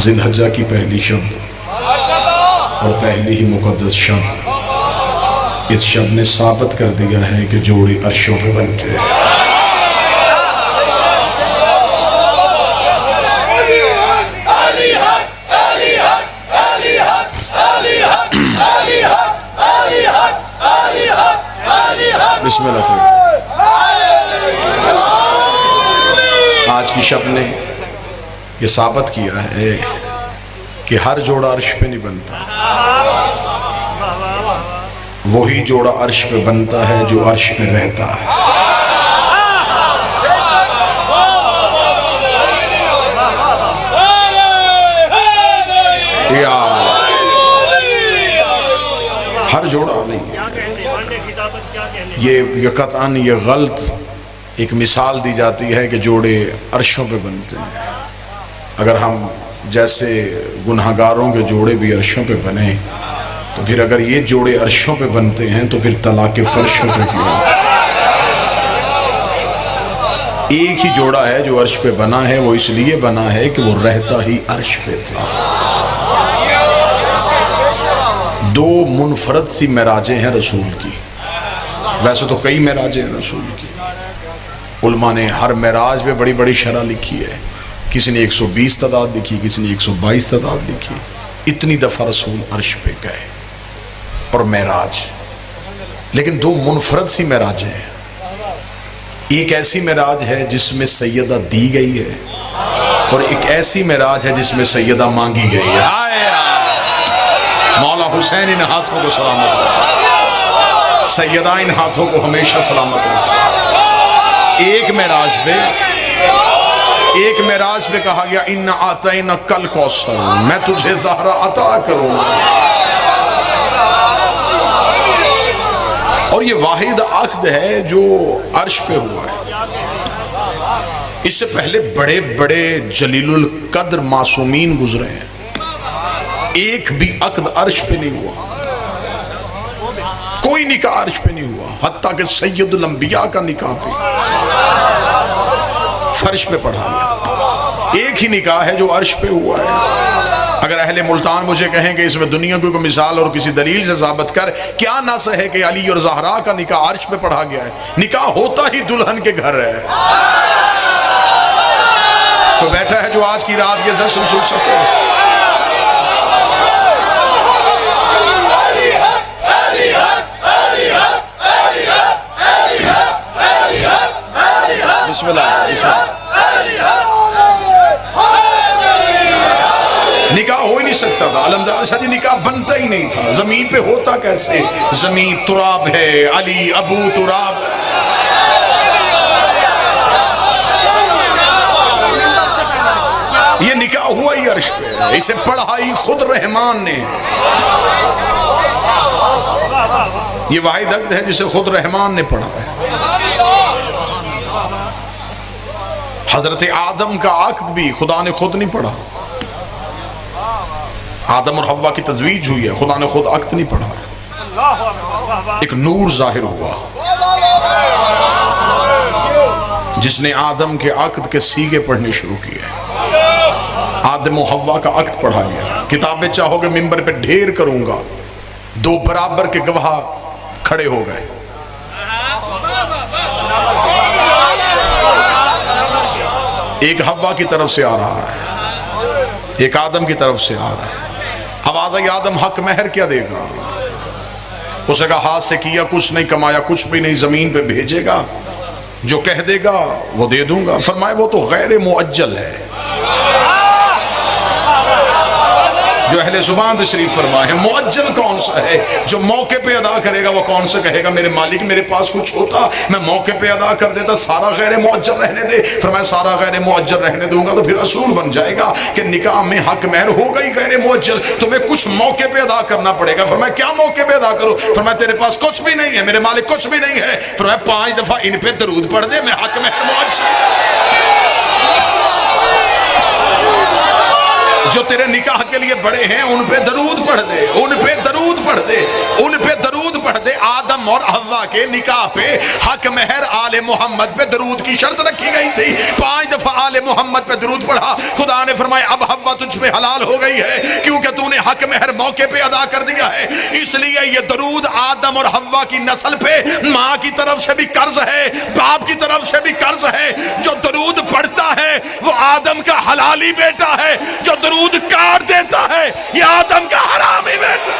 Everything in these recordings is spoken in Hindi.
जिलहज्जा की पहली शब और पहली ही मुकद्दस शब, इस शब ने साबित कर दिया है कि जोड़े अर्शों पे बनते हैं। बिस्मिल्लाह से आज की शब ने ये साबित किया है कि हर जोड़ा अर्श पे नहीं बनता, वही जोड़ा अर्श पे बनता है जो अर्श पे रहता है। या हर जोड़ा नहीं, ये कतअन ये गलत एक मिसाल दी जाती है कि जोड़े अर्शों पे बनते हैं। अगर हम जैसे गुनहगारों के जोड़े भी अर्शों पे बने तो फिर अगर ये जोड़े अर्शों पे बनते हैं तो फिर तलाक फर्शों पे क्यों? एक ही जोड़ा है जो अर्श पे बना है, वो इसलिए बना है कि वो रहता ही अर्श पे थे। दो मुनफरद सी मेराजें हैं रसूल की, वैसे तो कई मेराजें हैं रसूल की। उलमा ने हर मेराज पे बड़ी बड़ी शरह लिखी है, किसी ने 120 तादाद लिखी, किसी ने 122 तादाद लिखी। इतनी दफा रसूल अर्श पे गए और मेराज, लेकिन दो मुनफरद सी मेराजें हैं। एक ऐसी मेराज है जिसमें सैयदा दी गई है और एक ऐसी मेराज है जिसमें सैयदा मांगी गई है। मौला हुसैन इन हाथों को सलामत रखे, सैयदा इन हाथों को हमेशा सलामत रखे। एक मेराज पे कहा गया इन्ना आतैना कल कौसर, मैं तुझे ज़हरा अता करूंगा। और ये वाहिद अक़द है जो अर्श पे हुआ है। इससे पहले बड़े बड़े जलीलुल कद्र मासूमीन गुजरे हैं, एक भी अक़द अर्श पे नहीं हुआ, कोई निकाह अर्श पे नहीं हुआ। हत्ता कि सैयदुल अंबिया का निकाह पे फर्श पे पढ़ा गया। एक ही निकाह है जो अर्श पे हुआ है। अगर अहले मुल्तान मुझे कहें कि इसमें दुनिया की कोई मिसाल और किसी दलील से साबित कर, क्या ना सहे कि अली और ज़हरा का निकाह अर्श पे पढ़ा गया है। निकाह होता ही दुल्हन के घर है। तो बैठा है जो आज की रात ये जश्न सुन सके। निकाह हो ही नहीं सकता था, अलमदार शादी निकाह बनता ही नहीं था। जमीन पे होता कैसे? जमीन तुराब है, अली अबू तुराब। ये निकाह हुआ ही अर्श पे, इसे पढ़ा ही खुद रहमान ने। ये वाहिद अक़द है जिसे खुद रहमान ने पढ़ा है। हजरत आदम का अक़द भी खुदा ने खुद नहीं पढ़ा। आदम और हव्वा की तजवीज हुई है, खुदा ने खुद अक़द नहीं पढ़ा। एक नूर जाहिर हुआ जिसने आदम के अक़द के सीगे पढ़ने शुरू किए। आदम और हव्वा का अक़द पढ़ा गया। किताबें चाहोगे मिंबर पे ढेर करूंगा, दो बराबर के गवाह खड़े हो गए। एक हव्वा की तरफ से आ रहा है, एक आदम की तरफ से आ रहा है। आवाज आई, आदम हक महर क्या देगा? उसने कहा हाथ से किया कुछ नहीं, कमाया कुछ भी नहीं, जमीन पे भेजेगा, जो कह देगा वो दे दूंगा। फरमाए वो तो गैर मुअज्जल है। जो अहले ज़ुबान तशरीफ फरमा है, मुअज्जल कौन सा है? जो मौके पे अदा करेगा वो कौन सा कहेगा मेरे मालिक मेरे पास कुछ होता मैं मौके पे अदा कर देता, सारा गैर मुअज्जल रहने दे। फरमाया सारा गैर मुअज्जल रहने दूंगा तो फिर असूल बन जाएगा कि निकाह में हक महर हो गई गैर मुअज्जल, तुम्हें कुछ मौके पे अदा करना पड़ेगा। फरमाया क्या मौके पे अदा करो? फरमाया तेरे पास कुछ भी नहीं है, मेरे मालिक कुछ भी नहीं है। फरमाया 5 दफा इन पे दरूद पढ़ दे, मैं हक महर मुअज्जल। जो तेरे निकाह के लिए बड़े हैं उन पे दरूद पढ़ दे, उन पे दरूद पढ़ दे, उन पे दरूद पढ़ दे। आदम और हव्वा के निकाह पे हक महर आले मोहम्मद पे दरूद की शर्त रखी गई थी। 5 दफा आले मोहम्मद पे दरूद पढ़ा। खुदा ने फरमाया अब हव्वा तुझ पे हलाल हो गई है क्योंकि तूने हक महर मौके पे अदा कर दिया है। इसलिए ये दरूद आदम और हव्वा की नस्ल पे माँ की तरफ से भी कर्ज है, बाप की तरफ से भी कर्ज है। जो दरूद पढ़ता है वो आदम का हलाली बेटा है, जो दरूद काट देता है ये आदम का हरामी बेटा।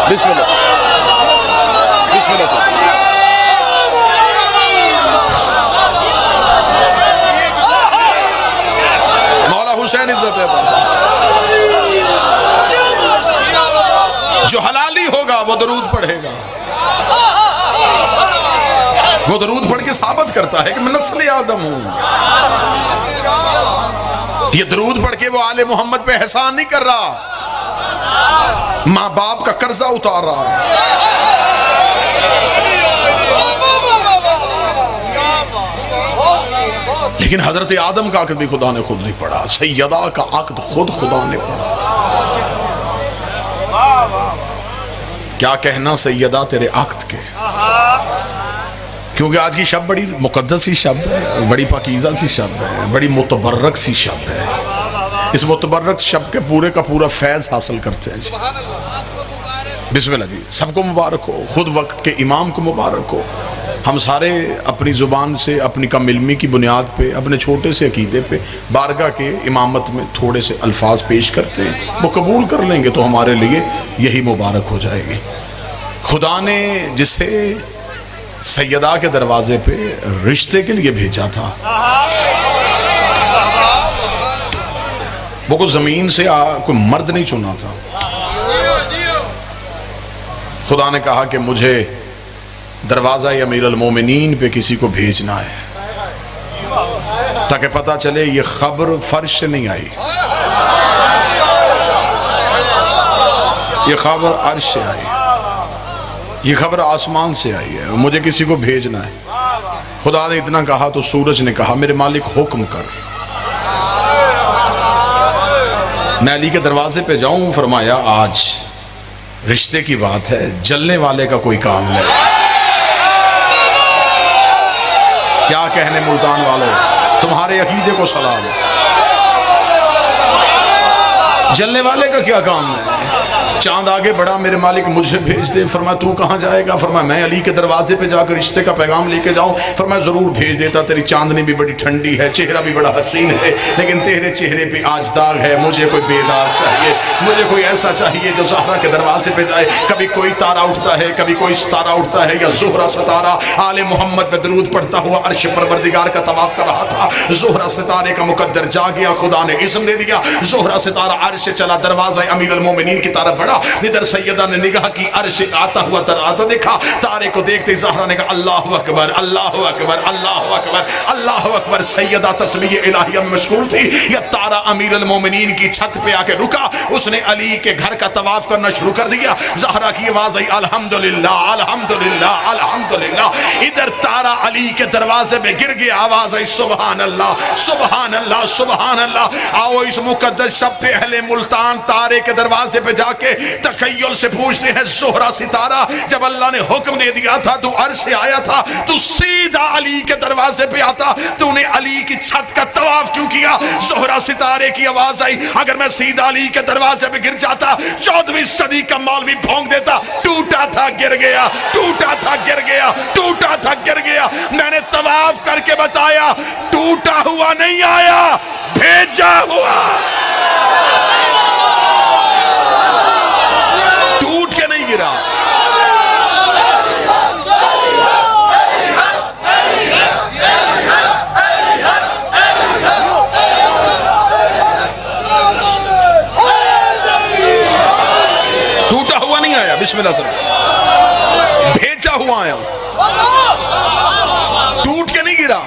बिस्मिल्लाह बिस्मिल्लाह सर। मौला हुसैन इज्जत है। जो हलाली होगा वो दरूद पढ़ेगा, वो दरूद पढ़ के साबित करता है कि मैं नस्ल आदम हूं। ये दरूद पढ़ के वो आले मोहम्मद पे एहसान नहीं कर रहा, माँ बाप का कर्जा उतार रहा है। लेकिन हजरत आदम का अक़द भी खुदा ने खुद नहीं पढ़ा, सैयदा का अक़द खुद खुदा ने पढ़ा। क्या कहना सैयदा तेरे अक़द के, क्योंकि आज की शब बड़ी मुक़द्दस सी शब है, बड़ी पाकीज़ा सी शब है, बड़ी मुतबर्रक सी शब है। इस मुतबर्रक शब के पूरे का पूरा फैज़ हासिल करते हैं जी। बिस्मिल्लाह जी, सबको मुबारक हो, खुद वक्त के इमाम को मुबारक हो। हम सारे अपनी ज़ुबान से अपनी कम इल्मी की बुनियाद पे अपने छोटे से अकीदे पे बारगाह के इमामत में थोड़े से अल्फाज पेश करते हैं, वो कबूल कर लेंगे तो हमारे लिए यही मुबारक हो जाएगी। खुदा ने जिसे सैयदा के दरवाजे पे रिश्ते के लिए भेजा था, वो कोई ज़मीन से कोई मर्द नहीं चुना था। खुदा ने कहा कि मुझे दरवाज़ा अमीर अल मोमिनीन पे किसी को भेजना है ताकि पता चले ये खबर फर्श से नहीं आई, ये खबर अर्श से आई, ये खबर आसमान से आई है, मुझे किसी को भेजना है। खुदा ने इतना कहा तो सूरज ने कहा मेरे मालिक हुक्म कर, मैं अली के दरवाजे पे जाऊं। फरमाया आज रिश्ते की बात है, जलने वाले का कोई काम नहीं। क्या कहने मुल्तान वालों, तुम्हारे अकीदे को सलाम। जलने वाले का क्या काम है? चांद आगे बढ़ा, मेरे मालिक मुझे भेज दे। फरमाया तू कहाँ जाएगा? फरमाया मैं अली के दरवाजे पे जाकर रिश्ते का पैगाम लेके जाऊं। फरमाया जरूर भेज देता, तेरी चांदनी भी बड़ी ठंडी है, चेहरा भी बड़ा हसीन है, लेकिन तेरे चेहरे पे आज दाग है। मुझे कोई बेदाग चाहिए, मुझे कोई ऐसा चाहिए जो ज़हरा के दरवाजे पे जाए। कभी कोई तारा उठता है, कभी कोई सितारा उठता है, या ज़ोहरा सितारा आले मोहम्मद पे दरूद पढ़ता हुआ अर्श परवरदिगार का तवाफ कर रहा था। ज़ोहरा सितारे का मुकद्दर जा गया, खुदा ने इस्म दे दिया। ज़ोहरा सितारा अर्श से चला, दरवाजा अमीर अल मोमिनीन की तरफ बढ़ा। इधर सैयदा ने निगाह की, अर्श आता हुआ दरवाजा देखा। तारे को देखते ज़हरा ने कहा अल्लाहु अकबर, अल्लाहु अकबर, अल्लाहु अकबर, अल्लाहु अकबर। सैयदा तस्बीह इलाहिया में मशगूल थी। यह तारा अमीर अल मोमिनीन की छत पे आके रुका, उसने अली के घर का तवाफ करना शुरू कर दिया। ज़हरा की आवाज आई अल्हम्दुलिल्लाह, अल्हम्दुलिल्लाह, अल्हम्दुलिल्लाह। इधर तारा अली के दरवाजे पे गिर गया, आवाज आई सुबहान अल्लाह, सुबहान अल्लाह, सुबहान अल्लाह। आओ इस मुकद्दस शब पे अहले मुल्तान तारे के दरवाजे पे जाके तखय्युल से पूछते हैं, ज़ोहरा सितारा जब अल्लाह ने हुक्म दे दिया था, तू अर्श से आया था, तू सीधा अली के दरवाजे पे आता, तूने अली की छत का तवाफ क्यों किया? ज़ोहरा सितारे की आवाज आई अगर मैं सीधा अली के दरवाजे पे गिर जाता, 14वीं सदी का मौलवी भोंक देता, टूटा था गिर गया, टूटा था गिर गया, टूटा था गिर गया। मैंने तवाफ करके बताया, टूटा हुआ नहीं आया, भेजा हुआ। टूट के नहीं गिरा। टूटा हुआ नहीं आया, बिस्मिल्लाह सर, भेजा हुआ आया, टूट के नहीं गिरा,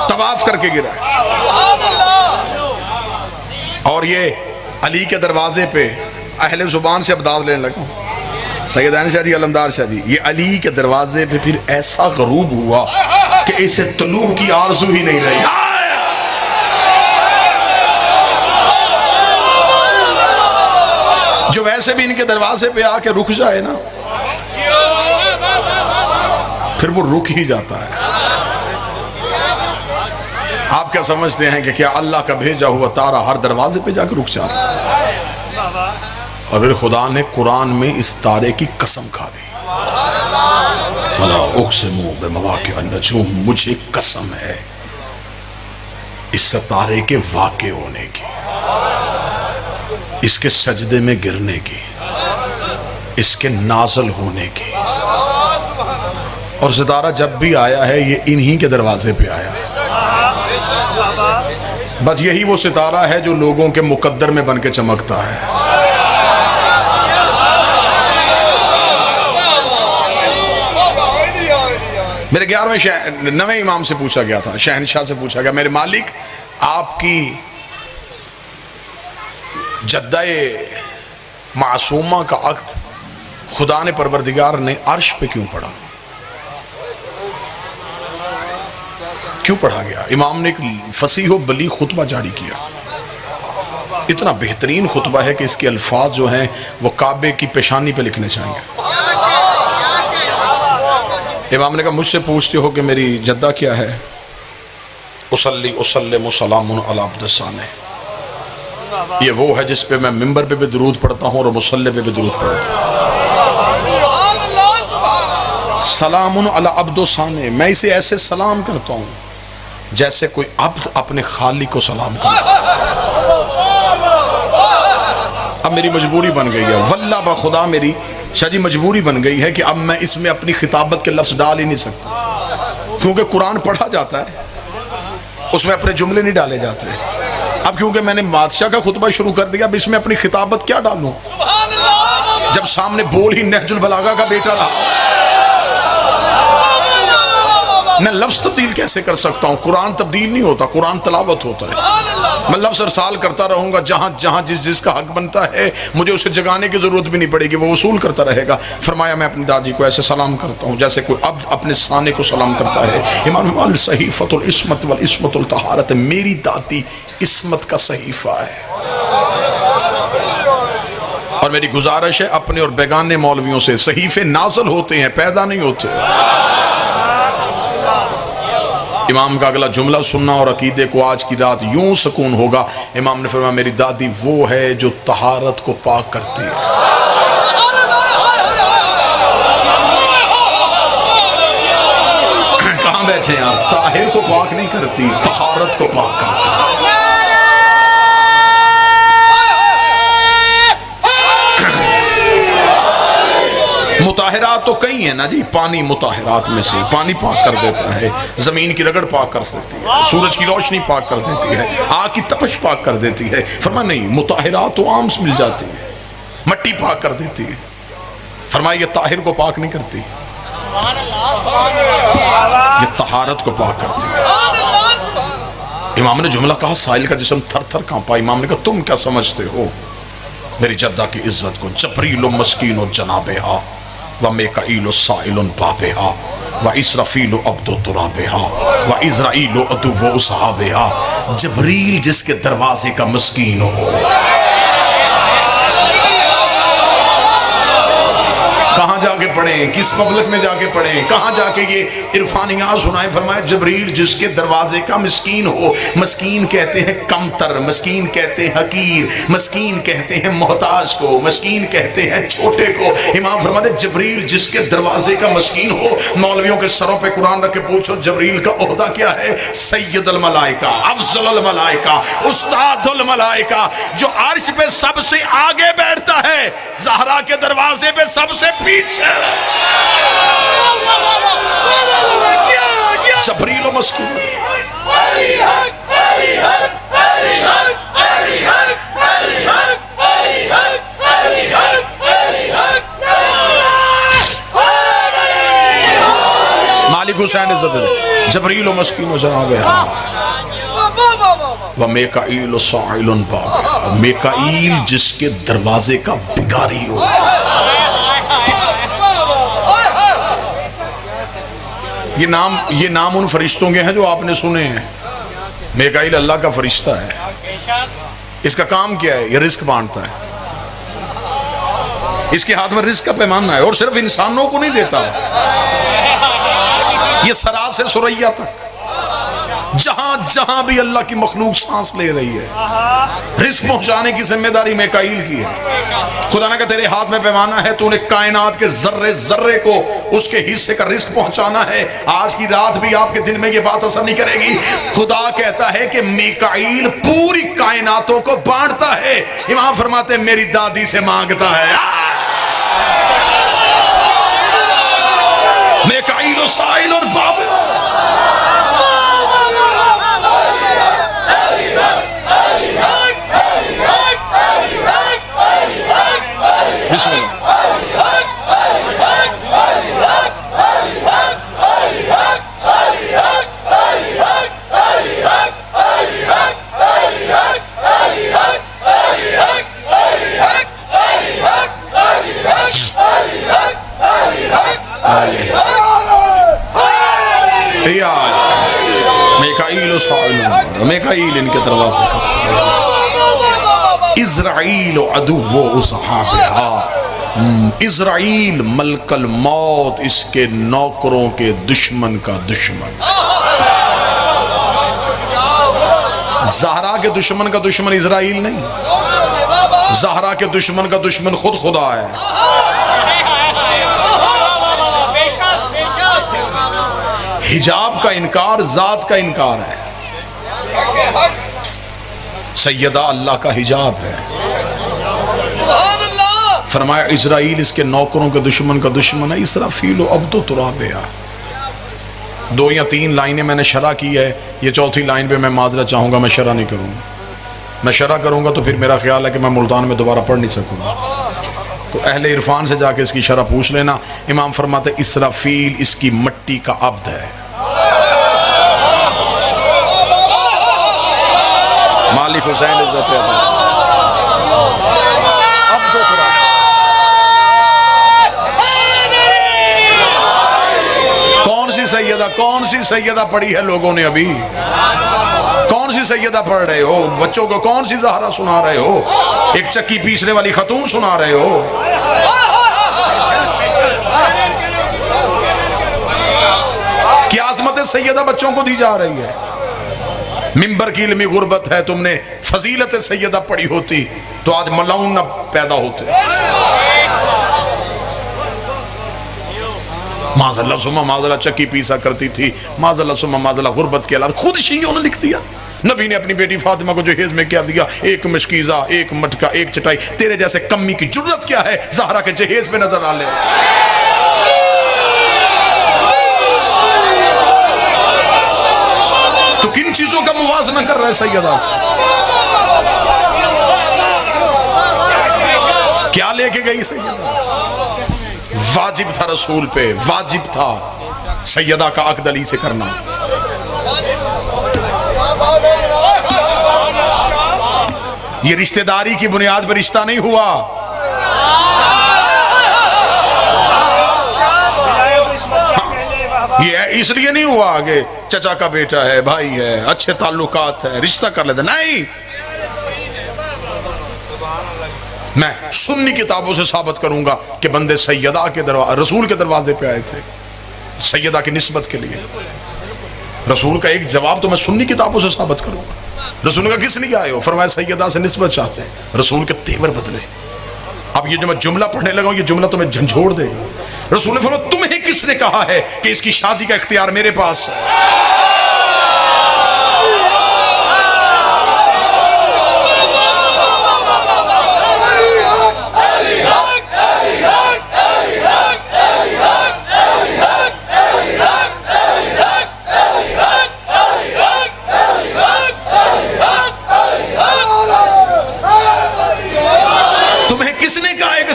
तवाफ करके गिरा। और ये अली के दरवाजे पे अहले जुबान से अब दाद लेने लगा, सैयद शाह जी, अलमदार शाह जी, ये अली के दरवाजे पे फिर ऐसा गरूब हुआ कि इसे तलूब की आरज़ू ही नहीं रही। जो वैसे भी इनके दरवाजे पे आके रुक जाए ना, फिर वो रुक ही जाता है। आप क्या समझते हैं कि क्या अल्लाह का भेजा हुआ तारा हर दरवाजे पे जाकर रुक जाता है? और फिर खुदा ने कुरान में इस तारे की कसम खा दी, फला उक़्सिमु बिमवाक़िअ अन्नुजूम, मुझे कसम है इस सितारे के वाक़े होने की, इसके सजदे में गिरने की, इसके नाज़िल होने की। और सितारा जब भी आया है ये इन्हीं के दरवाजे पे आया है। बस यही वो सितारा है जो लोगों के मुकद्दर में बन के चमकता है। मेरे 11वें नवे इमाम से पूछा गया था, शहनशाह से पूछा गया, मेरे मालिक आपकी जद्दाए मासूमा का अक्द खुदा ने परवरदिगार ने अर्श पे क्यों पढ़ा, क्यों पढ़ा गया? इमाम ने एक फसीह व बलीग खुतबा जारी किया। इतना बेहतरीन खुतबा है कि इसके अल्फाज जो हैं वो काबे की पेशानी पे लिखने चाहिए। इमाम ने कहा मुझसे पूछते हो कि मेरी जद्दा क्या है? उसल्ली उसल्लिमु सलामुन अला अब्दिस्साने, ये वो है जिस पे मैं मिंबर पे भी दुरूद पढ़ता हूँ और मुसल्ले पे भी दुरूद पढ़ता हूँ। सलामुन अला अब्दिस्साने, मैं इसे ऐसे सलाम करता हूँ जैसे कोई अब्द अपने खालिक को सलाम करता है। अब मेरी मजबूरी बन गई है, वल्लाह बा खुदा मेरी शादी मजबूरी बन गई है कि अब मैं इसमें अपनी खिताबत के लफ्ज डाल ही नहीं सकता, क्योंकि कुरान पढ़ा जाता है उसमें अपने जुमले नहीं डाले जाते। अब क्योंकि मैंने बादशाह का खुतबा शुरू कर दिया, अब इसमें अपनी खिताबत क्या डालूं जब सामने बोल ही नहजुल बलागा का बेटा रहा। मैं लफ्ज तब्दील कैसे कर सकता हूँ? कुरान तब्दील नहीं होता, कुरान तलावत होता है। मैं लफ्ज अरसाल करता रहूंगा, जहां जहां जिस जिसका हक बनता है मुझे उसे जगाने की जरूरत भी नहीं पड़ेगी, वो वसूल करता रहेगा। फरमाया मैं अपनी दादी को ऐसे सलाम करता हूँ जैसे कोई अब्द अपने साने को सलाम करता है। इमाम सहीफतुल इस्मत वल इस्मतुल तहारत, मेरी दादी इस्मत का सहीफा है। और मेरी गुजारिश है अपने और बेगाने मौलवियों से, सहीफे नाज़िल होते हैं, पैदा नहीं होते। इमाम का अगला जुमला सुनना और अकीदे को आज की रात यूं सुकून होगा। इमाम ने फरमाया मेरी दादी वो है जो तहारत को पाक करती है। कहां बैठे हैं आप? ताहिर को पाक नहीं करती, तहारत को पाक करती है। मुताहिरात तो कई है ना जी, पानी मुताहिरात में से पानी पाक कर देता है, जमीन की रगड़ पाक कर सकती है, सूरज की रोशनी पाक कर देती है, आग की तपश पाक कर देती है। फरमाया नहीं, मुताहिरात तो आम से मिल जाती है, मट्टी पाक कर देती है। फरमाया ये ताहिर को पाक नहीं करती, ये तहारत को पाक करती है। इमाम ने जुमला कहा, साहिल का जिस्म थर थर कांपा। इमाम ने कहा तुम क्या समझते हो मेरी जद्दा की इज्जत को? जबरीलो मस्कीन और जनाबे हा व मेकाईलो साइलुन बाबे हा व इसराफीलो अब्दो तुराबे हा व इज़राइलो अदुव्वो उसहाबे हा। जबरील जिसके दरवाजे का मस्कीन हो, कहां जाके पढ़े, किस पब्लिक में जाके पढ़े, कहां जाके ये इरफानियात सुनाए? फरमाया जबरील जिसके दरवाजे का मस्कीन हो। मस्कीन कहते हैं कमतर, मस्कीन कहते हैं हकीर, मस्कीन कहते हैं मोहताज को, मस्कीन कहते हैं छोटे को। इमाम फरमाते जबरील जिसके दरवाजे का मस्कीन हो। मौलवियों के सरों पे कुरान रख के पूछो जबरील का ओहदा क्या है? सैयदुल मलाइका, अफजलुल मलाइका, उस्तादुल मलाइका, जो अर्श पे सबसे आगे बैठता है, ज़हरा के दरवाजे पे सबसे पीछे। जबरील मस्कीन। मालिक हुसैन इज़्ज़त जबरील मस्कीन जनाबे व मेकाईल साइलुन बाब, मेकाईल जिसके दरवाजे का भिखारी हो। ये नाम उन फरिश्तों के हैं जो आपने सुने हैं। मीकाईल अल्लाह का फरिश्ता है। इसका काम क्या है? ये रिस्क बांटता है। इसके हाथ में रिस्क का पैमाना है और सिर्फ इंसानों को नहीं देता, ये सरा से सुरैया तक जहां जहां भी अल्लाह की मखलूक सांस ले रही है, रिस्क पहुंचाने की जिम्मेदारी मीकाईल की है। खुदा ने कहा तेरे हाथ में पैमाना है, तूने कायनात के जर्रे जर्रे को उसके हिस्से का रिस्क पहुंचाना है। आज की रात भी आपके दिल में ये बात असर नहीं करेगी। खुदा कहता है कि मीकाईल पूरी कायनातों को बांटता है। इमाम फरमाते हैं मेरी दादी से मांगता है। मीकाईल साइल और बाब मीकाईल इनके दरवाजे का इज़राइल अदुव्वो उसहाबिहा। इज़राइल मलकल मौत, इसके नौकरों के दुश्मन का दुश्मन। ज़हरा के दुश्मन का दुश्मन इज़राइल नहीं, ज़हरा के दुश्मन का दुश्मन खुद खुदा है। हिजाब का इनकार जात का इनकार है। सैयदा अल्लाह का हिजाब है। फरमाया इज़राइल इसके नौकरों के दुश्मन का दुश्मन है। इसराफील अब्दो तुराबिया। 2 या 3 लाइनें मैंने शरह की है, ये चौथी लाइन पे मैं माजरत चाहूंगा, मैं शरह नहीं करूंगा। मैं शरह करूंगा तो फिर मेरा ख्याल है कि मैं मुल्तान में दोबारा पढ़ नहीं सकूंगा। तो अहले इरफान से जाके इसकी शरह पूछ लेना। इमाम फरमाते इसराफील इसकी मट्टी का अब्द है। मालिक हुसैन इज्जत है। कौन सी सैयदा पढ़ी है लोगों ने अभी? कौन सी सैयदा पढ़ रहे हो? बच्चों को कौन सी ज़हरा सुना रहे हो? एक चक्की पीसने वाली खतून सुना रहे हो? क्या आज़मत सैयदा बच्चों को दी जा रही है? मिंबर की इल्मी गुर्बत है। तुमने फजीलत सैयदा पढ़ी होती तो आज मलाउन न पैदा होते। माज़ल्ला सुमा माज़ल्ला चक्की पीसा करती थी, माज़ल्ला सुमा माज़ल्ला गुर्बत के अलावा खुद शियों ने लिख दिया। नबी ने अपनी बेटी फातिमा को जहेज में क्या दिया? एक मशकीज़ा, एक मटका, एक चटाई। तेरे जैसे कम्मी की जुर्रत क्या है ज़हरा के जहेज में नजर आ ले? तो किन चीजों का मुवाजना कर रहे सैयदा से? क्या लेके गई सैयदा? वाजिब था रसूल पे, वाजिब था सैयदा का अक़द अली से करना। ये रिश्तेदारी की बुनियाद पर रिश्ता नहीं हुआ। ये इसलिए नहीं हुआ कि चचा का बेटा है, भाई है, अच्छे ताल्लुकात है, रिश्ता कर लेते। नहीं, मैं सुन्नी किताबों से साबित करूंगा कि बंदे सैयदा के दरवाजे, रसूल के दरवाजे पे आए थे सैयदा की निस्बत के लिए। रसूल का एक जवाब तो मैं सुन्नी किताबों से साबित करूंगा। रसूल का किस लिए आए हो? फरमाया सैयदा से निस्बत चाहते हैं। रसूल के तेवर बदले। अब ये जो मैं जुमला पढ़ने लगा हूं, ये जुमला तुम्हें झंझोड़ देगा। रसूल ने फरमाया तुम्हें किसने कहा है कि इसकी शादी का इख्तियार मेरे पास है?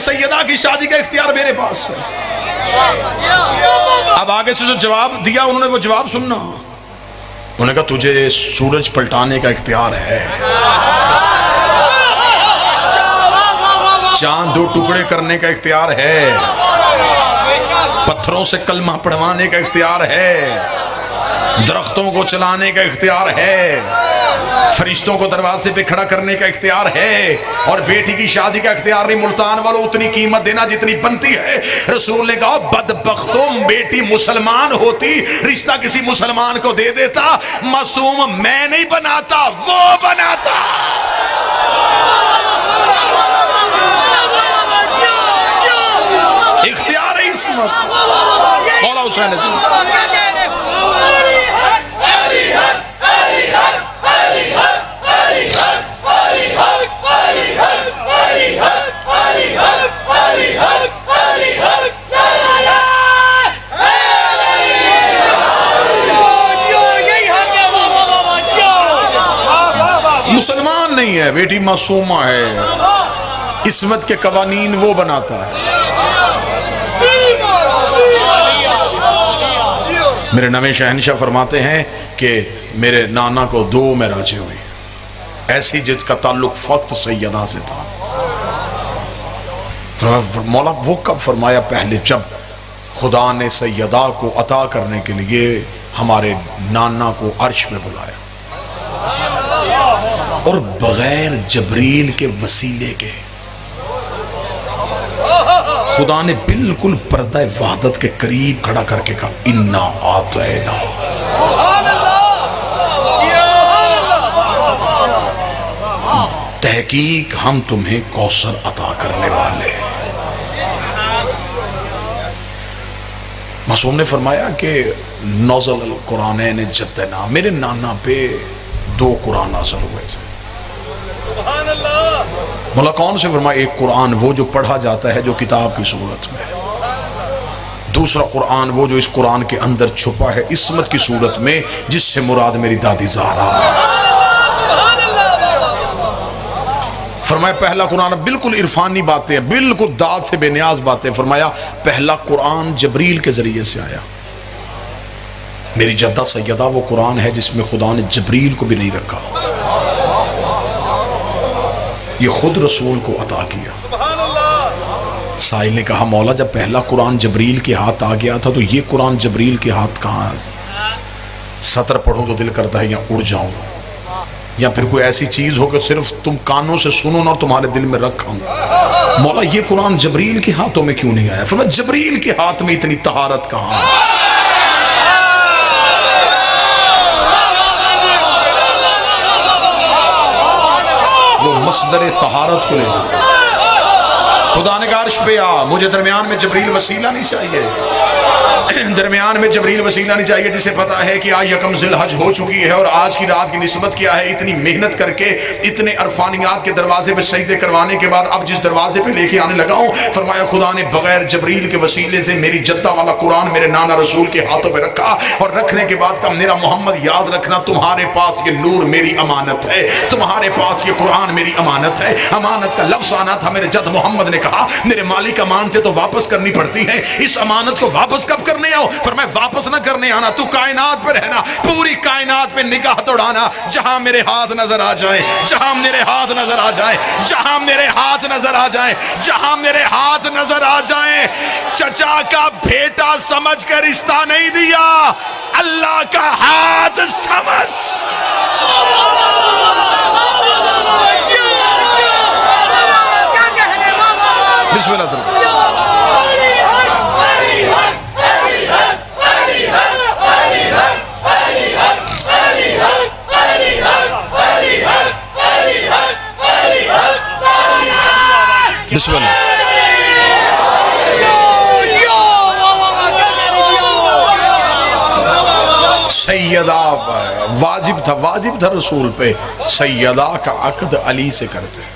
सैयदा की शादी का इख्तियार मेरे पास है। अब आगे से जो जवाब दिया उन्होंने, वो जवाब सुनना। उन्होंने कहा तुझे सूरज पलटाने का इख्तियार है, चांद 2 टुकड़े करने का इख्तियार है, पत्थरों से कलमा पढ़वाने का इख्तियार है, दरख्तों को चलाने का इख्तियार है, फरिश्तों को दरवाजे पे खड़ा करने का इख्तियार है, और बेटी की शादी का इख्तियार नहीं। मुल्तान वालों उतनी कीमत देना जितनी बनती है। रसूल ने कहा बदबख्तों, बेटी मुसलमान होती रिश्ता किसी मुसलमान को दे देता, मासूम मैं नहीं बनाता वो बनाता। इख्तियार है इसमत। मौला हुसैन मुसलमान नहीं है, बेटी मासूमा है, इस्मत के कवानीन वो बनाता है। मेरे नवे शहनशाह फरमाते हैं कि मेरे नाना को 2 मेराजें हुई, ऐसी जिसका ताल्लुक फक्त सैयदा से था। मौला वो कब फरमाया? पहले जब खुदा ने सैयदा को अता करने के लिए हमारे नाना को अर्श में बुलाया, और बगैर जबरील के वसीले के खुदा ने बिल्कुल पर्दा वहदत के करीब खड़ा करके कहा इन्ना आतैना। तहकीक हम तुम्हें कौसर अता करने वाले हैं। मासूम ने फरमाया कि नज़ल कुरानैन जद्दना, मेरे नाना पे 2 कुरान नाज़िल हुए थे। मौला कौन से फरमाया? एक कुरान वो जो पढ़ा जाता है जो किताब की सूरत में, दूसरा कुरान वो जो इस कुरान के अंदर छुपा है इस्मत की सूरत में, जिससे मुराद मेरी दादी ज़हरा है। फरमाया पहला कुरान बिल्कुल इरफानी बातें हैं, बिल्कुल दाद से बेनियाज बातें। फरमाया पहला कुरान जबरील के जरिए से आया। मेरी जद्दा सैयदा वो कुरान है जिसमें खुदा ने जबरील को भी नहीं रखा, ये खुद रसूल को अता किया। साहिल ने कहा मौला जब पहला कुरान जबरील के हाथ आ गया था तो ये कुरान जबरील के हाथ कहाँ है? सतर पढ़ूं तो दिल करता है या उड़ जाऊं, या फिर कोई ऐसी चीज हो कि सिर्फ तुम कानों से सुनो ना और तुम्हारे दिल में रखा। मौला ये कुरान जबरील के हाथों में क्यों नहीं आया? फिर जबरील के हाथ में इतनी तहारत कहाँ है? वो मसदर तहारत को ले जाए। खुदा ने कहा अर्श पे आ, मुझे दरमियान में जबरील वसीला नहीं चाहिए, दरमियान में जबरील वसीला नहीं चाहिए, जिसे पता है कि आज यकम ज़िलहज हो चुकी है और आज की रात की निस्बत क्या है। इतनी मेहनत करके इतने अरफानियात के दरवाजे पे सजदे करवाने के बाद अब जिस दरवाजे पे लेके आने लगा हूँ, फरमाया खुदा ने बगैर जबरील के वसीले से मेरी जद्दा वाला कुरान मेरे नाना रसूल के हाथों पे रखा, और रखने के बाद कहा मेरा मोहम्मद याद रखना तुम्हारे पास ये नूर मेरी अमानत है, तुम्हारे पास ये कुरान मेरी अमानत है। अमानत का लफ्ज आना था, मेरे जद मोहम्मद ने कहा मेरे मालिक अमानतें तो वापस करनी पड़ती हैं, इस अमानत को वापस कब करने आओ? फरमाया वापस ना करने आना, तू कायनात पे रहना, पूरी कायनात पे निगाह दौड़ाना, जहां मेरे हाथ नजर आ जाए, जहां मेरे हाथ नजर आ जाए, जहां मेरे हाथ नजर आ जाए, जहां मेरे हाथ नजर आ जाए। चचा का बेटा समझ कर रिश्ता नहीं दिया, अल्लाह का हाथ समझ। बिस्मिल्लाह सर। बिस्मिल्लाह। सैयदा वाजिब था रसूल पे, सैयदा का अक्द अली से करते।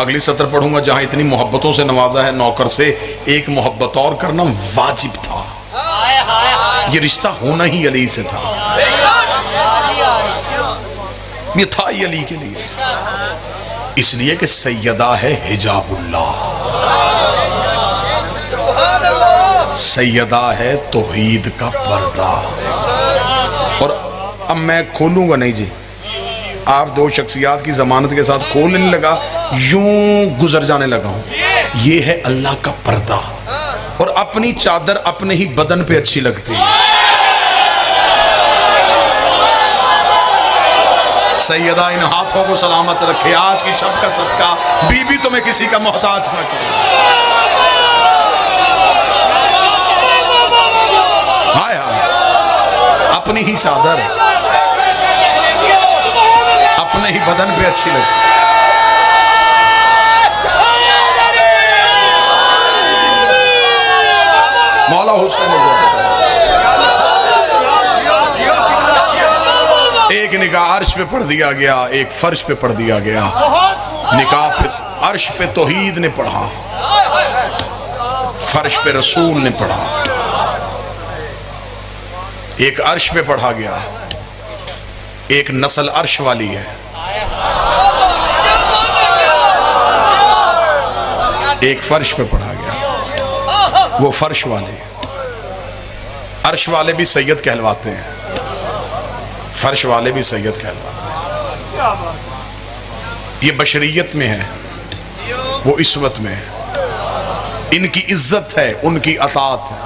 अगली सत्र पढ़ूंगा जहां इतनी मोहब्बतों से नवाजा है नौकर से, एक मोहब्बत और करना वाजिब था, ये रिश्ता होना ही अली से था, ये था ही अली के लिए, इसलिए कि सैयदा है हिजाबुल्लाह, सैयदा है तौहीद का पर्दा। और अब मैं खोलूंगा नहीं जी, आप 2 शख्सियात की जमानत के साथ खोलने नहीं लगा, यूं गुजर जाने लगा हूं। ये है अल्लाह का पर्दा। और अब अपनी चादर अपने ही बदन पे अच्छी लगती है। सैयदा इन हाथों को सलामत रखे, आज की शब का सदका बीबी तुम्हें किसी का मोहताज न करे। हाय हाय, अपनी ही चादर अपने ही बदन पे अच्छी लगती। मौला हुसैन एक निकाह अर्श पे पढ़ दिया गया, एक फर्श पे पढ़ दिया गया। निकाह पे अर्श पे तौहीद ने पढ़ा, फर्श पे रसूल ने पढ़ा। एक अर्श पे पढ़ा गया, एक नस्ल अर्श वाली है, एक फर्श पे पढ़ा गया। वो फर्श वाले, अर्श वाले भी सैयद कहलवाते हैं, फर्श वाले भी सैयद कहलवाते हैं। ये बशरियत में है, वो इस्मत में है। इनकी इज्जत है, उनकी अतात है।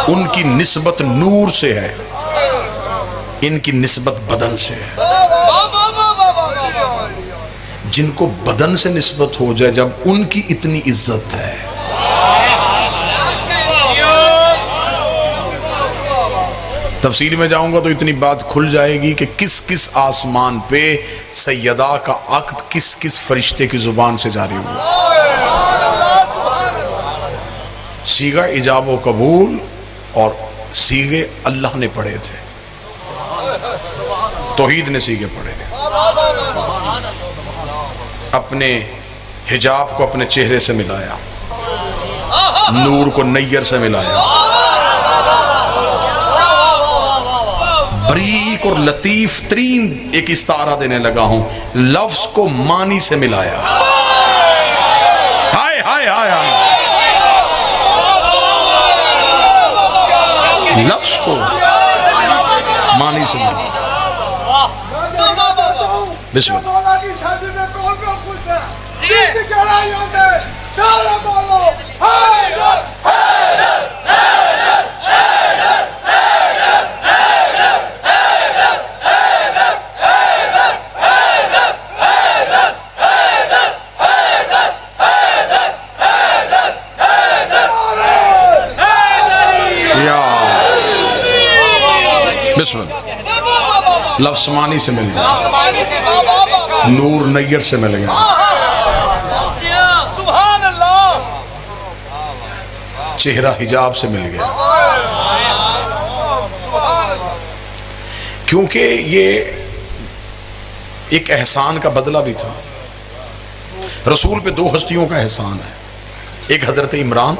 उनकी निस्बत नूर से है, इनकी निस्बत बदन से है। जिनको बदन से निस्बत हो जाए, जब उनकी इतनी इज्जत है, तफसील में जाऊंगा तो इतनी बात खुल जाएगी कि किस किस आसमान पे सैयदा का अक्द किस किस फरिश्ते की जुबान से जारी हुआ। सीगा इजाब व कबूल और सीगे अल्लाह ने पढ़े थे, तौहीद ने सीगे पढ़े। अपने हिजाब को अपने चेहरे से मिलाया, नूर को नैयर से मिलाया, बरीक और लतीफ तरीन एक इस्तारा देने लगा हूं, लफ्ज को मानी से मिलाया। हाय हाय हाय हाय, लफ्ज को मानी से मिलाया। बिस्मिल्लाह। लफ्ज़ मानी से मिल गया, नूर नैयर से मिल गया, चेहरा हिजाब से मिल गया। क्योंकि ये एक एहसान का बदला भी था। रसूल पे दो हस्तियों का एहसान है, एक हजरत इमरान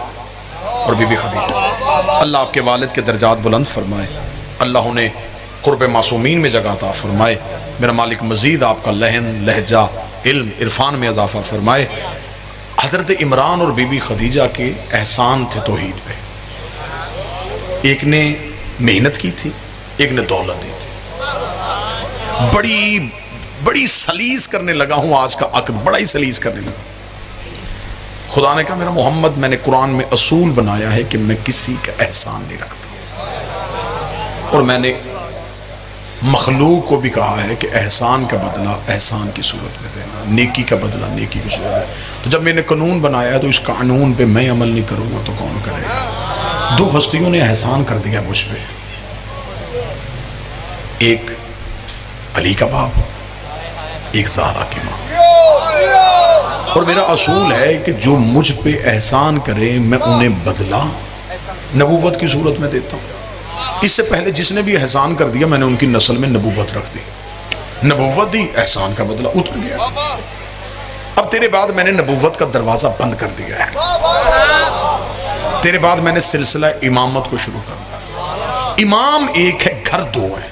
और बीबी खदीजा। अल्लाह आपके वालिद के दर्जात बुलंद फरमाए, अल्लाह उन्हें कुर्ब मासूमीन में जगह अता फरमाए। मेरा मालिक मजीद आपका लहन लहजा इल्म इरफान में इजाफा फरमाए। हजरत इमरान और बीबी खदीजा के एहसान थे तौहीद पे। एक ने मेहनत की थी, एक ने दौलत दी थी। बड़ी बड़ी सलीस करने लगा हूं आज का अक्द, बड़ा ही सलीस करने लगा। खुदा ने कहा मेरा मोहम्मद, मैंने कुरान में असूल बनाया है कि मैं किसी का एहसान नहीं रखता, और मैंने मखलूक को भी कहा है कि एहसान का बदला एहसान की सूरत में देना, नेकी का बदला नेकी की सूरत में। तो जब मैंने कानून बनाया है तो इस कानून पे मैं अमल नहीं करूंगा तो कौन करेगा। दो हस्तियों ने एहसान कर दिया मुझ पे, एक अली का बाप, एक ज़ारा की माँ। और मेरा असूल है कि जो मुझ पे एहसान करे मैं उन्हें बदला नबूवत की सूरत में देता हूँ। इससे पहले जिसने भी एहसान कर दिया मैंने उनकी नस्ल में नबूवत रख दी, नबूवत दी, एहसान का बदला उतर गया। अब तेरे बाद मैंने नबूवत का दरवाजा बंद कर दिया है, तेरे बाद मैंने सिलसिला इमामत को शुरू कर दिया। इमाम एक है, घर दो है।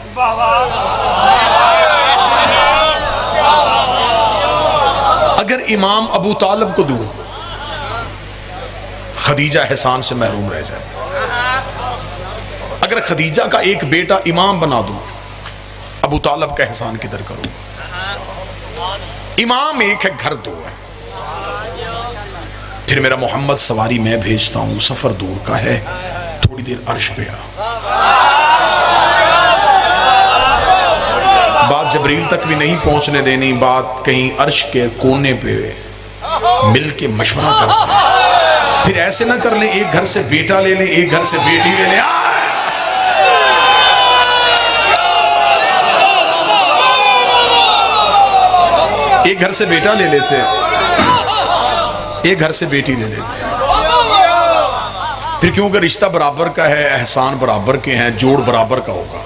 अगर इमाम अबू तालिब को दूं, खदीजा एहसान से महरूम रह जाए। अगर खदीजा का एक बेटा इमाम बना दूं, अबू तालिब का एहसान किधर करूं। इमाम एक है, घर दो है। फिर मेरा मोहम्मद सवारी मैं भेजता हूं, सफर दूर का है, थोड़ी देर अर्श पे आ। बात जबरील तक भी नहीं पहुंचने देनी, बात कहीं अर्श के कोने पे मिल के मशवरा करते हैं। फिर ऐसे ना कर ले, एक घर से बेटा ले ले, एक घर से बेटी ले ले। एक घर से बेटा ले लेते, एक घर से बेटी ले लेते। फिर क्योंकि रिश्ता बराबर का है, एहसान बराबर के हैं, जोड़ बराबर का होगा।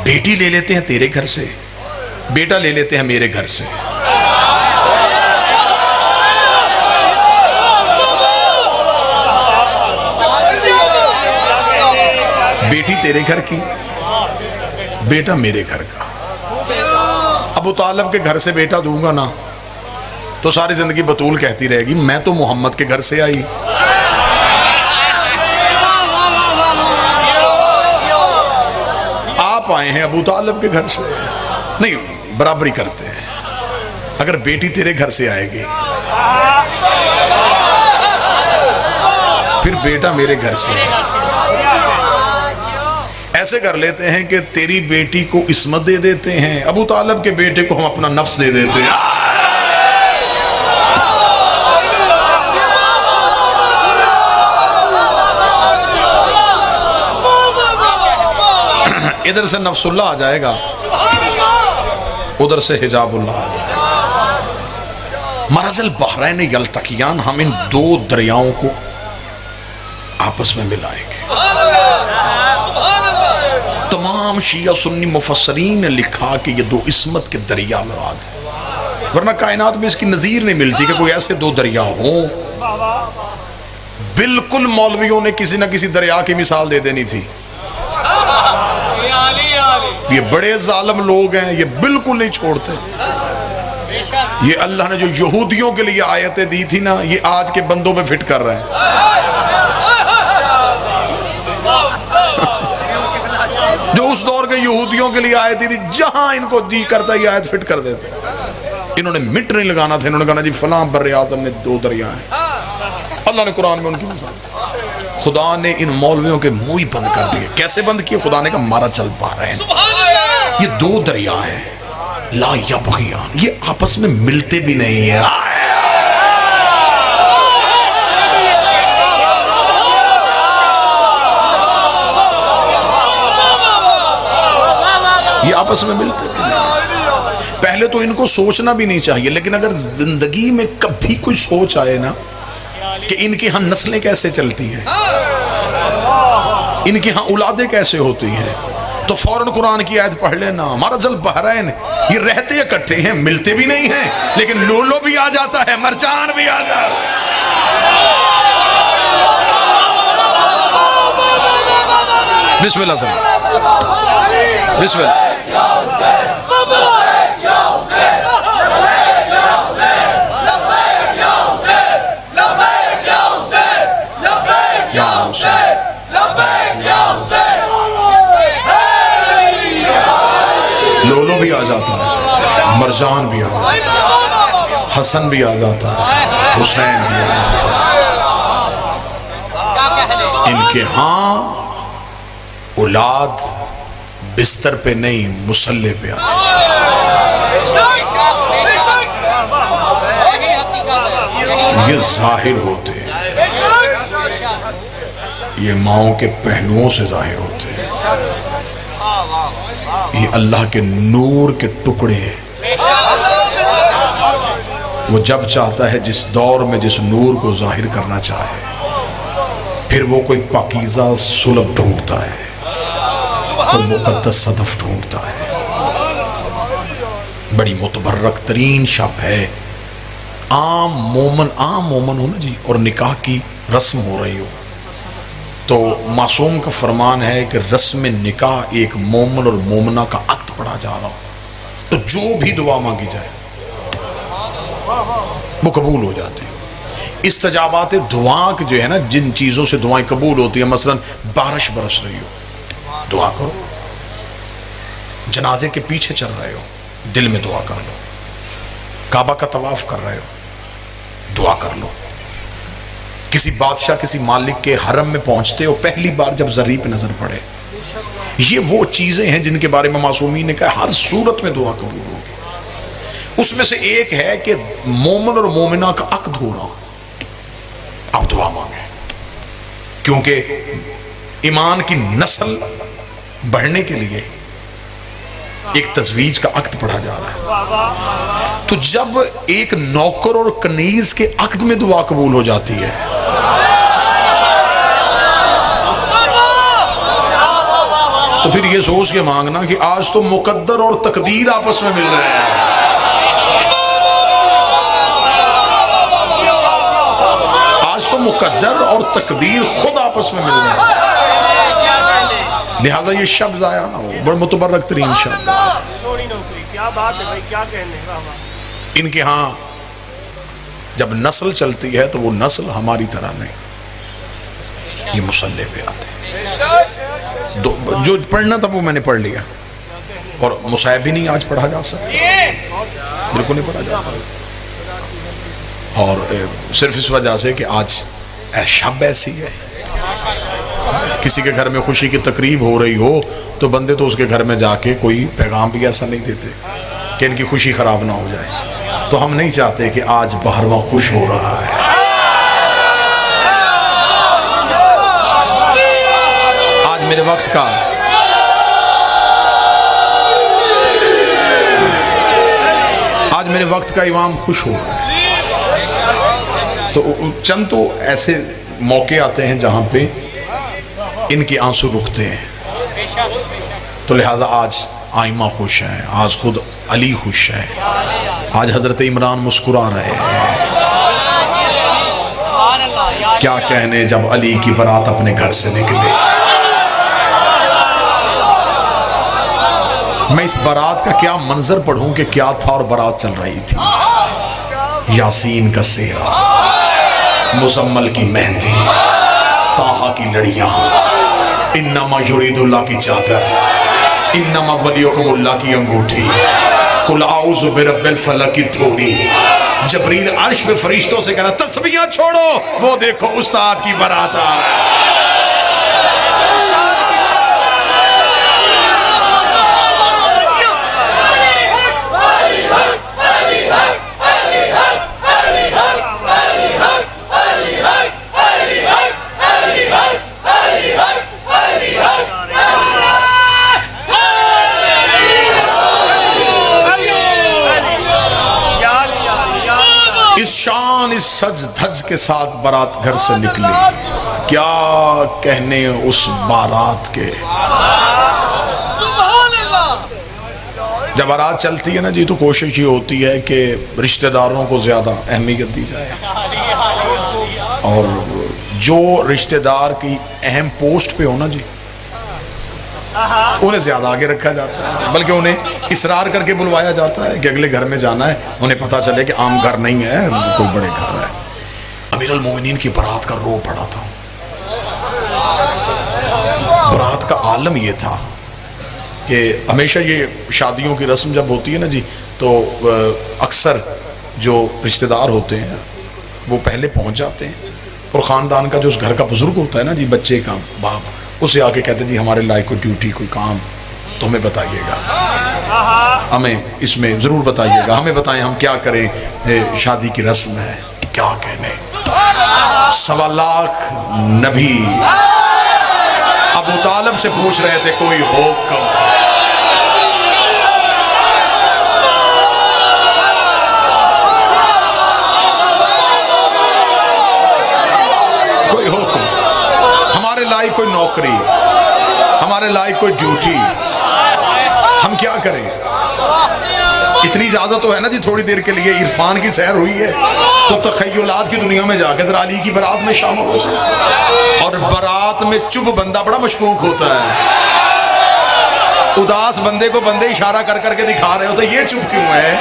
बेटी ले लेते हैं तेरे घर से, बेटा ले लेते हैं मेरे घर से। बेटी तेरे घर की, बेटा मेरे घर का। अबू तालिब के घर से बेटा दूंगा ना तो सारी जिंदगी बतूल कहती रहेगी मैं तो मोहम्मद के घर से आई। आप आए हैं अबू तालिब के घर से, नहीं बराबरी करते हैं। अगर बेटी तेरे घर से आएगी फिर बेटा मेरे घर से। ऐसे कर लेते हैं कि तेरी बेटी को इस्मत दे देते हैं, अबू तालिब के बेटे को हम अपना नफ्स दे देते हैं। इधर से नफ्सुल्लाह आ जाएगा, उधर से हिजाबुल्लाह आ जाएगा। मरजल बहरैन यल्तकियान, हम इन दो दरियाओं को आपस में मिलाएंगे। तमाम शिया सुन्नी मुफस्सरीन ने लिखा कि ये दो इस्मत के दरिया मुराद है, वरना कायनात में इसकी नजीर नहीं मिलती कि कोई ऐसे दो दरिया हो। बिल्कुल मौलवियों ने किसी ना किसी दरिया की मिसाल दे देनी थी। ये बड़े जालिम लोग हैं, ये बिल्कुल नहीं छोड़ते। ये अल्लाह ने जो यहूदियों के लिए आयतें दी थी ना, ये आज के बंदों पे फिट कर रहे हैं। जो उस दौर के यहूदियों के लिए आयतें थी, जहां इनको जी करता ये आयत फिट कर देते। इन्होंने मिट नहीं लगाना था, इन्होंने कहना जी फलां बर्रे आज़म में दो दरिया हैं। अल्लाह ने कुरान में उनकी मिसाल, खुदा ने इन मौलवियों के मुंह ही बंद कर दिए। कैसे बंद किए? खुदा ने कहा मारा चल पा रहे हैं, ये दो दरिया हैं ला यबगियान, ये आपस में मिलते भी नहीं है। ये आपस में मिलते भी नहीं। पहले तो इनको सोचना भी नहीं चाहिए, लेकिन अगर जिंदगी में कभी कोई सोच आए ना कि इनके यहाँ नस्लें कैसे चलती हैं, इनके यहाँ औलादें कैसे होती हैं, तो फौरन कुरान की आयत पढ़ लेना। मरजल बहरैन, ये रहते इकट्ठे हैं, मिलते भी नहीं हैं, लेकिन लोलो भी आ जाता है, मरजान भी आ जाता है। बिस्मिल्लाह सर, बिस्मिल्लाह। लोलो भी आ जाता है, मरजान भी आ जाता है, हसन भी आ जाता है, हुसैन भी आ जाता है। इनके यहाँ औलाद बिस्तर पे नहीं मुसल्ले पे आती है। ये जाहिर होते हैं, ये माओं के पहलुओं से जाहिर होते हैं। ये अल्लाह के नूर के टुकड़े हैं। वो जब चाहता है जिस दौर में जिस नूर को जाहिर करना चाहे, फिर वो कोई पाकीज़ा सुलभ ढूंढता है और मुक़द्दस सदफ ढूंढता है। बड़ी मुतबर्रक तरीन शब है। आम मोमन हो ना जी, और निकाह की रस्म हो रही हो, तो मासूम का फरमान है कि रस्म निकाह एक मोमन और मोमना का अक्द पढ़ा जा रहा हो, तो जो भी दुआ मांगी जाए वो कबूल हो जाती है। इस्तजाबात दुआ के जो है ना, जिन चीज़ों से दुआएं कबूल होती है, मसलन बारिश बरस रही हो, दुआ करो। जनाजे के पीछे चल रहे हो, दिल में दुआ कर लो। काबा का तवाफ कर रहे हो, दुआ कर लो। किसी बादशाह किसी मालिक के हरम में पहुंचते हो, पहली बार जब जरी पे नजर पड़े, ये वो चीजें हैं जिनके बारे में मासूमी ने कहा हर सूरत में दुआ कबूल होगी। उसमें से एक है कि मोमिन और मोमिना का अक्द हो रहा, आप दुआ मांगे, क्योंकि ईमान की नस्ल बढ़ने के लिए एक तजवीज का अक्द पढ़ा जा रहा है। तो जब एक नौकर और कनीज के अक्द में दुआ कबूल हो जाती है, तो फिर ये सोच के मांगना कि आज तो मुकद्दर और तकदीर आपस में मिल रहे हैं। आज तो मुकद्दर और तकदीर खुद आपस में मिल रहे हैं। लिहाजा ये शब्द आया ना, वो बड़ा मुतबर्रक तरीन शब्द। क्या बात है भाई, क्या कहने। इनके यहाँ जब नस्ल चलती है तो वो नस्ल हमारी तरह नहीं, ये मुसल्ले पे आते हैं। जो पढ़ना था वो मैंने पढ़ लिया, और मुसाहिब भी नहीं आज पढ़ा जा सकता, बिल्कुल नहीं पढ़ा जा सकता। और सिर्फ इस वजह से कि आज शब ऐसी है, किसी के घर में खुशी की तकरीब हो रही हो तो बंदे तो उसके घर में जाके कोई पैगाम भी ऐसा नहीं देते कि इनकी खुशी खराब ना हो जाए। तो हम नहीं चाहते कि आज बाहरवा खुश हो रहा है। आज मेरे वक्त का इमाम खुश हो रहा है। तो चंद तो ऐसे मौके आते हैं जहां पे इनके आंसू रुकते हैं। तो लिहाजा आज आइमा खुश है, आज खुद अली खुश है, आज हजरत इमरान मुस्कुरा रहे हैं। क्या कहने जब अली की बारात अपने घर से निकले। मैं इस बारात का क्या मंजर पढ़ूं कि क्या था और बारात चल रही थी। यासीन का सेहरा, मुजम्मल की मेहंदी, ताहा की लड़ियां, इन्नमा युरीदुल्लाह की चादर, इन्नमा वलियुकुमुल्लाह की अंगूठी, कुल आऊज़ु बिरब्बिल फलक की थोड़ी। जबरील अर्श में फरिश्तों से कहना तस्बीहां छोड़ो, वो देखो उस्ताद की बारात आ रहा है। इस सज धज के साथ बारात घर से निकली। क्या कहने उस बारात के। जब बारात चलती है ना जी, तो कोशिश ये होती है कि रिश्तेदारों को ज्यादा अहमियत दी जाए, और जो रिश्तेदार की अहम पोस्ट पे हो ना जी, उन्हें ज्यादा आगे रखा जाता है, बल्कि उन्हें इसरार करके बुलवाया जाता है कि अगले घर में जाना है। उन्हें पता चले कि आम घर नहीं है, कोई बड़े घर है। अमीरुल मोमिनीन की बारात का रो पड़ा था। बारात का आलम ये था कि हमेशा ये शादियों की रस्म जब होती है ना जी, तो अक्सर जो रिश्तेदार होते हैं वो पहले पहुंच जाते हैं, और ख़ानदान का जो उस घर का बुजुर्ग होता है ना जी, बच्चे का बाप, उसे आके कहते जी हमारे लायक कोई ड्यूटी कोई काम तो हमें बताइएगा, हमें इसमें ज़रूर बताइएगा, हमें बताएं हम क्या करें, शादी की रस्म है। क्या कहने, 1.25 लाख नबी अबू तालिब से पूछ रहे थे कोई हुक्म। कोई हुक्म, हमारे लायक कोई नौकरी, हमारे लायक कोई ड्यूटी, हम क्या करें। इतनी इजाजत तो है ना जी, थोड़ी देर के लिए इरफान की सैर हुई है तो तखय्युलात की दुनिया में जाकर जरा अली की बारात में शामिल हो जाए। और बारात में चुप बंदा बड़ा मशकूक होता है। उदास बंदे को बंदे इशारा कर करके दिखा रहे हो तो ये चुप क्यों है,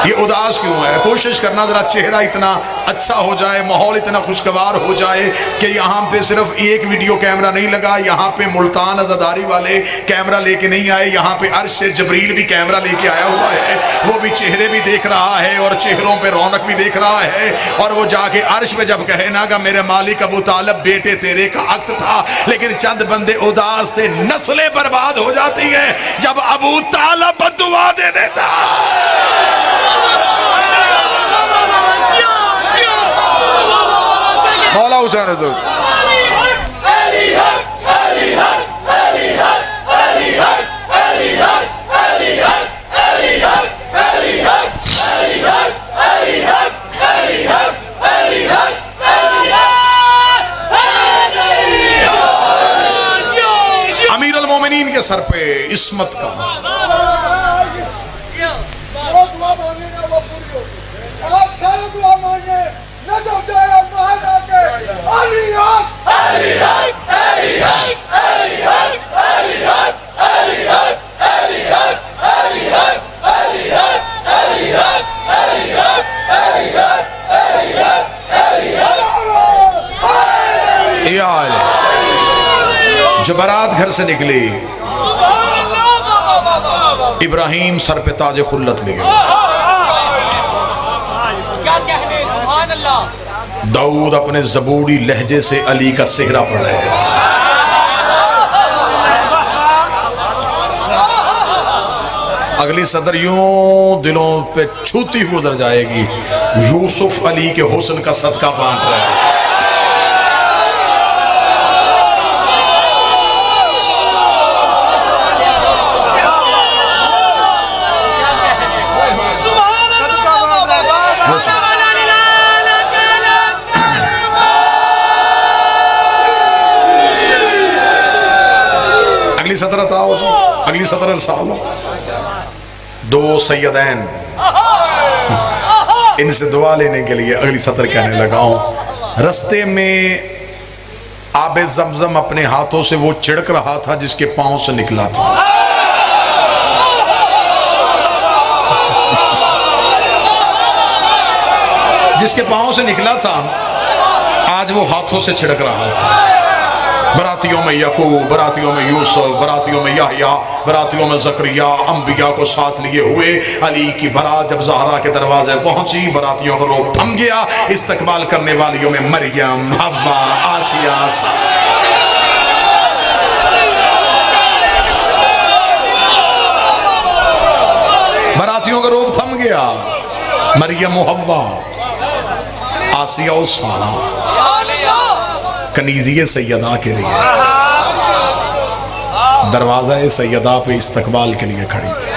ये उदास क्यों है। कोशिश करना जरा चेहरा इतना अच्छा हो जाए, माहौल इतना खुशगवार हो जाए कि यहाँ पे सिर्फ एक वीडियो कैमरा नहीं लगा, यहाँ पे मुल्तान अज़ादारी वाले कैमरा लेके नहीं आए, यहाँ पे अर्श से जबरील भी कैमरा लेके आया हुआ है। वो भी चेहरे भी देख रहा है और चेहरों पे रौनक भी देख रहा है। और वो जाके अर्श पे जब कहे ना कि मेरे मालिक अबू तालिब बेटे तेरे का हक था, लेकिन चंद बंदे उदास थे, नस्लें बर्बाद हो जाती है जब अबू तालिब बद्दुआ दे देता। मौला हुसैन तो अमीर अल मोमिनीन के सर पे इस्मत का जो बारात घर से निकली, इब्राहिम सर पे ताज खुल्लत ले गए, दाऊद अपने ज़बूरी लहजे से अली का सेहरा पढ़ रहे थे, अगली सदर यूं दिलों पे छूती गुजर जाएगी, यूसुफ अली के हुस्न का सदका बांट रहे हैं। अगली सदर बताओ, अगली सदर अरसाल, दो सैयदैन, इनसे दुआ लेने के लिए अगली सदर कहने लगा हूं। रस्ते में आबे जमजम अपने हाथों से वो छिड़क रहा था जिसके पांव से निकला था। जिसके पांव से निकला था आज वो हाथों से छिड़क रहा था। बरातियों में यकूब, बरातियों में यूसुफ, बरातियों में याहया, बरातियों में ज़करिया, अंबिया को साथ लिए हुए अली की बारात जब ज़हरा के दरवाजे पहुंची, बरातियों का रोब थम गया। इस्तकबाल करने वालियों में मरियम, हव्वा, आसिया, बरातियों का रोब थम गया। मरियम, हव्वा, आसिया और सारा कनीज़िए सैयदा के लिए दरवाज़ा सैयदा पे इस्तकबाल के लिए खड़ी थी।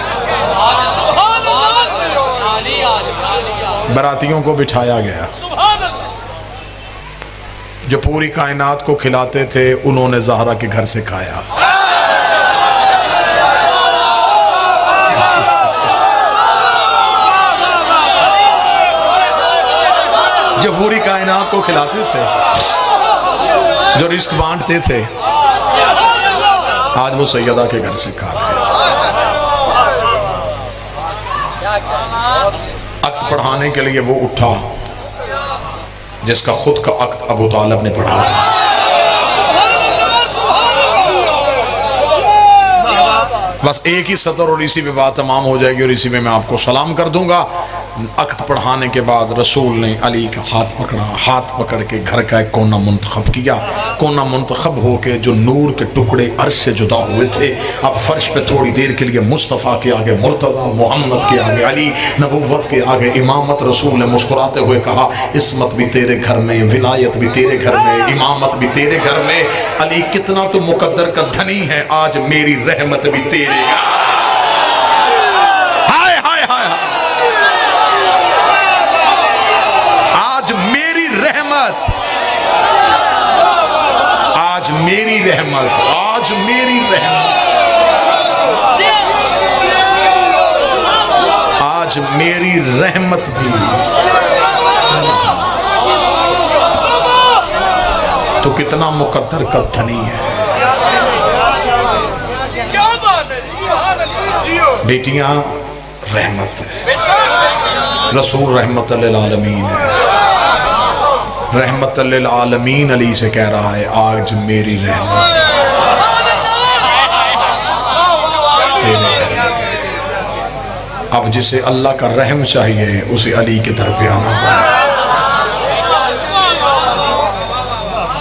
बरातियों को बिठाया गया, जो पूरी कायनात को खिलाते थे उन्होंने ज़हरा के घर से खाया। जो पूरी कायनात को खिलाते थे, जो रिस्क बांटते थे, आज वो सैयदा के घर से खा रहे थे। अक्त पढ़ाने के लिए वो उठा जिसका खुद का अक्त अबू तालिब ने पढ़ा था। बस एक ही सतर और इसी पे बात तमाम हो जाएगी और इसी में मैं आपको सलाम कर दूंगा। अक्त पढ़ाने के बाद रसूल ने अली का हाथ पकड़ा, हाथ पकड़ के घर का एक कोना मुंतखब किया। कोना मुंतखब होके जो नूर के टुकड़े अर्श से जुदा हुए थे, अब फर्श पे थोड़ी देर के लिए मुस्तफ़ा के आगे मुर्तज़ा, मोहम्मद के आगे अली, नबुव्वत के आगे इमामत। रसूल ने मुस्कुराते हुए कहा, इस्मत भी तेरे घर में, विलायत भी तेरे घर में, इमामत भी तेरे घर में। अली कितना तो मुकद्दर का धनी है, आज मेरी रहमत भी तेरे। हाय हाय हाय, आज मेरी रहमत, आज मेरी रहमत, आज मेरी रहमत, आज मेरी रहमत भी। तो कितना मुकद्दर का धनी है। बेटियां रहमत है, रसूल रहमत लिल आलमीन है। रहमत लिल आलमीन अली से कह रहा है आज मेरी रहमत तेरे। अब जिसे अल्लाह का रहम चाहिए उसे अली के दर पे आना।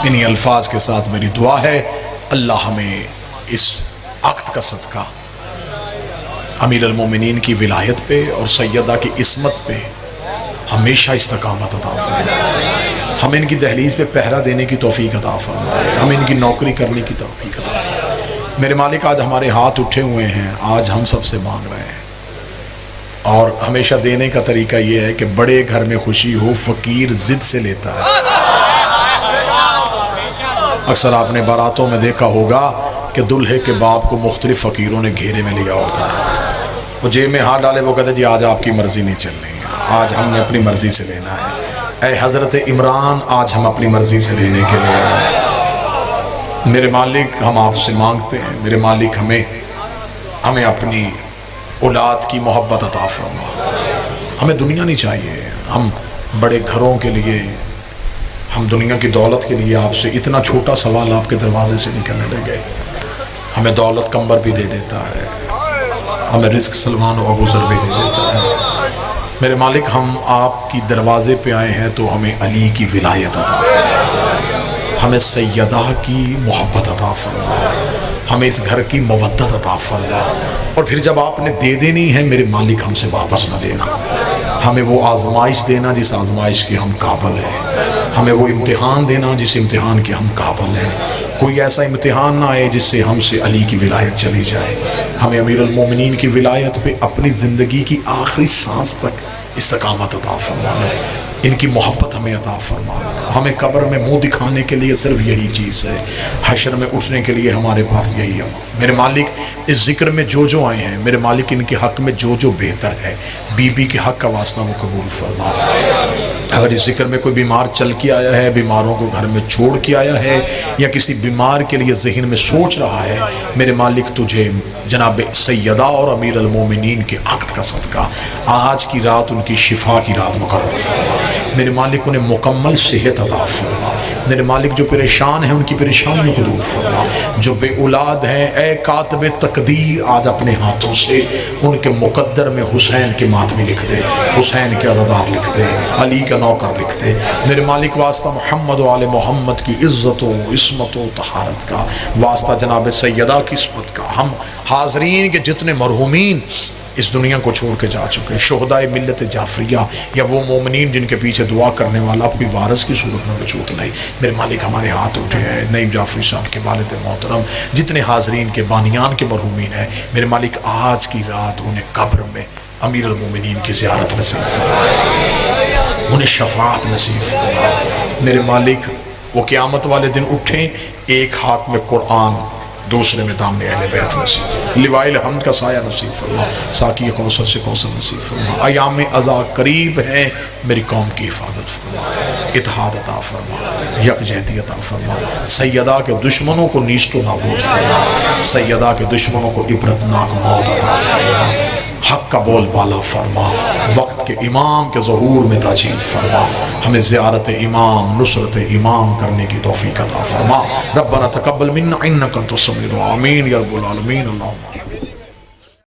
इन्हीं अल्फाज के साथ मेरी दुआ है अल्लाह हमें इस अक़्द का सदका अमीर अल मोमिनीन की विलायत पे और सैयदा की इस्मत पे हमेशा इस्तकामत अता फरमाए। हमें इनकी दहलीज पे पहरा देने की तौफीक अता फरमाए। हमें इनकी नौकरी करने की तौफीक अता फरमाए। मेरे मालिक आज हमारे हाथ उठे हुए हैं, आज हम सबसे मांग रहे हैं और हमेशा देने का तरीका ये है कि बड़े घर में खुशी हो फ़कीर ज़िद से लेता है। अक्सर आपने बारातों में देखा होगा कि दूल्हे के बाप को मुख्तलिफ फ़कीरों ने घेरे में लिया होता है। वो जेब में हाथ डाले, वो कहते जी आज आपकी मर्ज़ी नहीं चल रही, आज हमने अपनी मर्ज़ी से लेना है। ऐ हज़रत इमरान आज हम अपनी मर्ज़ी से लेने के लिए आए। मेरे मालिक हम आपसे मांगते हैं, मेरे मालिक हमें अपनी औलाद की मोहब्बत अता फरमा। हमें दुनिया नहीं चाहिए, हम बड़े घरों के लिए, हम दुनिया की दौलत के लिए आपसे इतना छोटा सवाल आपके दरवाजे से निकलने लगे। हमें दौलत कंबर भी दे देता है, हमें रिस्क सलमान व गुज़र भी दे देता है। मेरे मालिक हम आपकी दरवाजे पे आए हैं तो हमें अली की विलायत अता फरमा, हमें सैयदा की मोहब्बत अता फरमा, हमें इस घर की मवद्दत अता फरमा। और फिर जब आपने दे देनी है मेरे मालिक हमसे वापस न लेना। हमें वो आजमाइश देना जिस आजमाइश के हम काबिल हैं, हमें वो इम्तिहान देना जिस इम्तिहान के हम काबिल हैं। कोई ऐसा इम्तिहान ना आए जिससे हमसे अली की विलायत चली जाए। हमें अमीरुल मोमिनीन की विलायत पे अपनी ज़िंदगी की आखिरी सांस तक इस्तकामत अता फरमाना, इनकी मोहब्बत हमें अता फरमाना। हमें कब्र में मुंह दिखाने के लिए सिर्फ यही चीज़ है, हशर में उठने के लिए हमारे पास यही है। मेरे मालिक इस जिक्र में जो जो आए हैं मेरे मालिक इनके हक़ में जो जो बेहतर है, बीबी के हक़ का वास्ता वो कबूल फरमा। अगर इस जिक्र में कोई बीमार चल के आया है, बीमारों को घर में छोड़ के आया है, या किसी बीमार के लिए ज़हन में सोच रहा है, मेरे मालिक तुझे जनाब सैयदा और अमीर अल मोमिनीन के अक़्द का सदका आज की रात उनकी शिफा की रात मुकर्रर फरमा। मेरे मालिक उन्हें मुकम्मल सेहत अता फरमा। मेरे मालिक जो परेशान हैं उनकी परेशानियों को दूर फरमा। जो बे औलाद हैं ए कातिब तकदीर आज अपने हाथों से उनके मुकद्दर में हुसैन के मातमी लिख दे, हुसैन के अज़ादार लिख दे, अली का नौकर लिख दे। मेरे मालिक वास्ता मोहम्मद व आले मोहम्मद की इज़्ज़त व इस्मत व तहारत का, वास्ता जनाब सैयदा की इस्मत का, हम हाज़रीन के जितने मरहूमीन इस दुनिया को छोड़ के जा चुके, शुहदाए मिल्लत जाफरिया या वो मोमिनीन जिनके पीछे दुआ करने वाला अब कोई वारस की सूरत में वजूद नहीं, मेरे मालिक हमारे हाथ उठे हैं। नईम जाफरी साहब के वालिद मोहतरम जितने हाजरीन के बानियान के मरहूमीन हैं मेरे मालिक आज की रात उन्हें कब्र में अमीर अल मोमिनीन की ज़ियारत नसीब फरमाए, उन्हें शफाअत नसीब फरमाए। मेरे मालिक वो क़यामत वाले दिन उठें एक हाथ में कुरान दूसरे में दामने अहले बैत नसीब, लिवाइल हमद का साया नसीब फरमा, साकी कौसर से कौसर नसीब फरमा। अयाम अज़ा करीब है, मेरी कौम की हिफाजत फरमा, इत्तेहाद अता फरमा, यकजहती अता फरमा। सैयदा के दुश्मनों को नीस्तो नाबूद फरमा, सैयदा के दुश्मनों को इबरतनाक मौत अता फरमा, हक का बोल बाला फरमा, वक्त के इमाम के ज़हूर में ताजील फरमा। हमें ज़ियारत इमाम नुसरत इमाम करने की तौफीक अता फरमा। रब्बना तक़ब्बल मिन्ना इन्नका अंतस समीउल आमीन या रब्बल आलमीन। अल्लाहुम्मा